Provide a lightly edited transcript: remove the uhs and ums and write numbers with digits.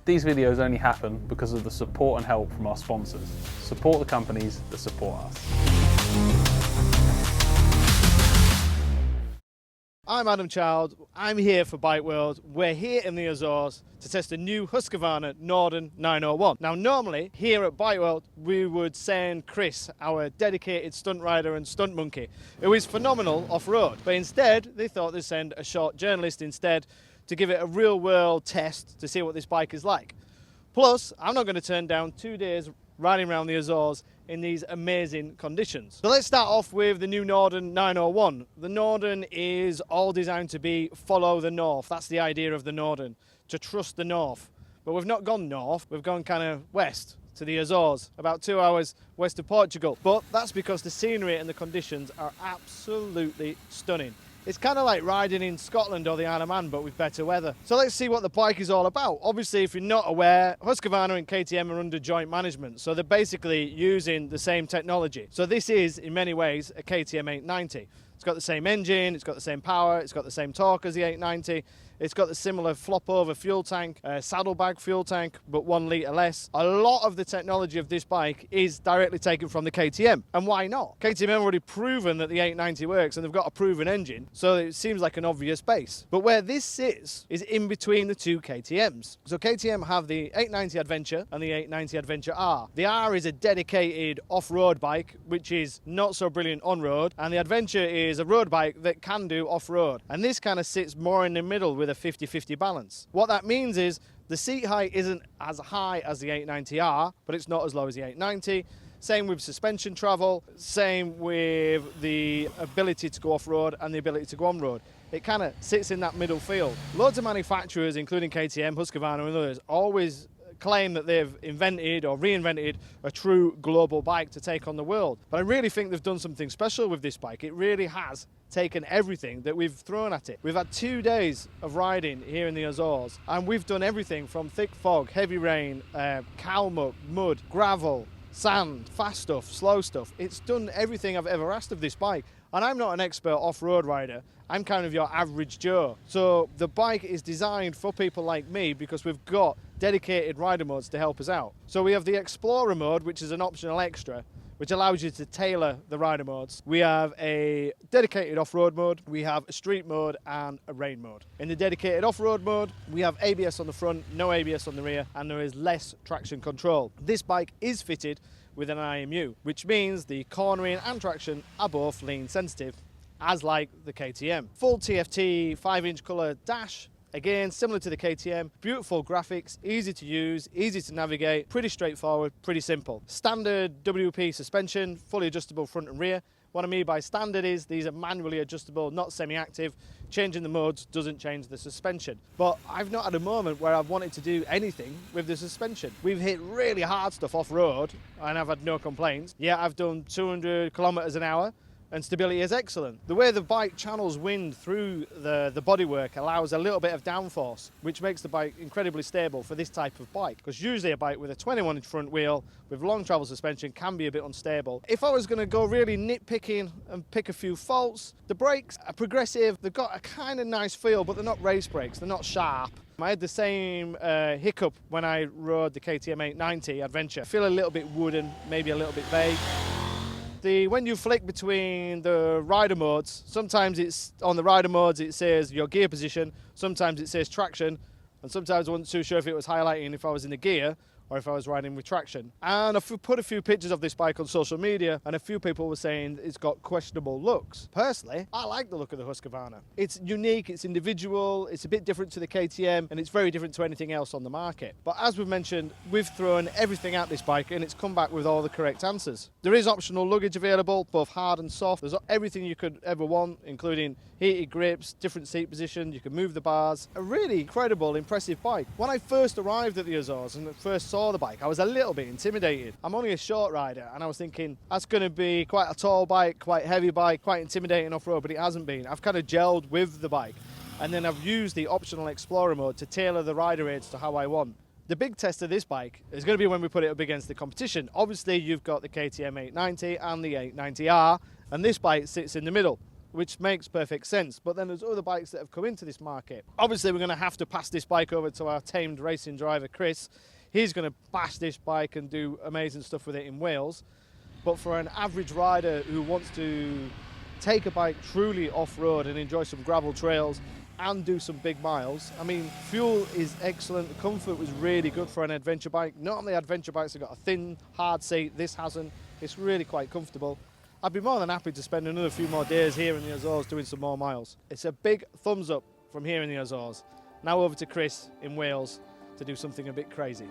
These videos only happen because of the support and help from our sponsors. Support the companies that support us. I'm Adam Child, I'm here for Bike World. We're here in the Azores to test a new Husqvarna Norden 901. Now normally, here at Bike World, we would send Chris, our dedicated stunt rider and stunt monkey, who is phenomenal off-road. But instead, they thought they'd send a short journalist instead to give it a real-world test to see what this bike is like. Plus, I'm not going to turn down 2 days riding around the Azores in these amazing conditions. So let's start off with the new Norden 901. The Norden is all designed to be follow the north. That's the idea of the Norden, to trust the north. But we've not gone north, we've gone kind of west to the Azores, about 2 hours west of Portugal. But that's because the scenery and the conditions are absolutely stunning. It's kind of like riding in Scotland or the Isle of Man, but with better weather. So let's see what the bike is all about. Obviously, if you're not aware, Husqvarna and KTM are under joint management, so they're basically using the same technology. So this is, in many ways, a KTM 890. It's got the same engine, it's got the same power, it's got the same torque as the 890. It's got the similar flop-over fuel tank, saddlebag fuel tank, but 1 litre less. A lot of the technology of this bike is directly taken from the KTM. And why not? KTM have already proven that the 890 works, and they've got a proven engine, so it seems like an obvious base. But where this sits is in between the two KTMs. So KTM have the 890 Adventure and the 890 Adventure R. The R is a dedicated off-road bike, which is not so brilliant on-road, and the Adventure is a road bike that can do off-road. And this kind of sits more in the middle with a 50-50 balance. What that means is the seat height isn't as high as the 890R, but it's not as low as the 890. Same with suspension travel, same with the ability to go off-road and the ability to go on-road. It kind of sits in that middle field. Loads of manufacturers, including KTM, Husqvarna and others, always claim that they've invented or reinvented a true global bike to take on the world. But I really think they've done something special with this bike. It really has taken everything that we've thrown at it. We've had 2 days of riding here in the Azores, and we've done everything from thick fog, heavy rain, cow muck, mud, gravel, sand, fast stuff, slow stuff. It's done everything I've ever asked of this bike. And I'm not an expert off-road rider. I'm kind of your average Joe. So the bike is designed for people like me because we've got dedicated rider modes to help us out. So we have the Explorer mode, which is an optional extra, which allows you to tailor the rider modes. We have a dedicated off-road mode, we have a street mode and a rain mode. In the dedicated off-road mode, we have ABS on the front, no ABS on the rear, and there is less traction control. This bike is fitted with an IMU, which means the cornering and traction are both lean sensitive, as like the KTM. Full TFT 5-inch colour dash, again similar to the KTM, beautiful graphics, easy to use, easy to navigate, pretty straightforward, pretty simple. Standard WP suspension, fully adjustable front and rear. What I mean by standard is these are manually adjustable, not semi-active. Changing the modes doesn't change the suspension. But I've not had a moment where I've wanted to do anything with the suspension. We've hit really hard stuff off-road and I've had no complaints. Yeah, I've done 200 kilometers an hour and stability is excellent. The way the bike channels wind through the bodywork allows a little bit of downforce, which makes the bike incredibly stable for this type of bike. Because usually a bike with a 21-inch front wheel with long travel suspension can be a bit unstable. If I was going to go really nitpicking and pick a few faults, the brakes are progressive. They've got a kind of nice feel, but they're not race brakes. They're not sharp. I had the same hiccup when I rode the KTM 890 Adventure. I feel a little bit wooden, maybe a little bit vague. When you flick between the rider modes, sometimes it's on the rider modes it says your gear position, sometimes it says traction, and sometimes I wasn't too sure if it was highlighting if I was in the gear or if I was riding with traction. And I've put a few pictures of this bike on social media and a few people were saying it's got questionable looks. Personally, I like the look of the Husqvarna. It's unique, it's individual, it's a bit different to the KTM and it's very different to anything else on the market. But as we've mentioned, we've thrown everything at this bike and it's come back with all the correct answers. There is optional luggage available, both hard and soft. There's everything you could ever want, including heated grips, different seat position, you can move the bars. A really incredible, impressive bike. When I first arrived at the Azores and first saw the bike, I was a little bit intimidated. I'm only a short rider and I was thinking that's going to be quite a tall bike, quite heavy bike, quite intimidating off-road, but it hasn't been. I've kind of gelled with the bike and then I've used the optional Explorer mode to tailor the rider aids to how I want. The big test of this bike is going to be when we put it up against the competition. Obviously you've got the KTM 890 and the 890R and this bike sits in the middle. which makes perfect sense. But then there's other bikes that have come into this market. Obviously, we're going to have to pass this bike over to our tamed racing driver, Chris. He's going to bash this bike and do amazing stuff with it in Wales. But for an average rider who wants to take a bike truly off-road and enjoy some gravel trails and do some big miles, I mean, fuel is excellent. The comfort was really good for an adventure bike. Normally adventure bikes have got a thin, hard seat. This hasn't. It's really quite comfortable. I'd be more than happy to spend another few more days here in the Azores doing some more miles. It's a big thumbs up from here in the Azores. Now over to Chris in Wales to do something a bit crazy.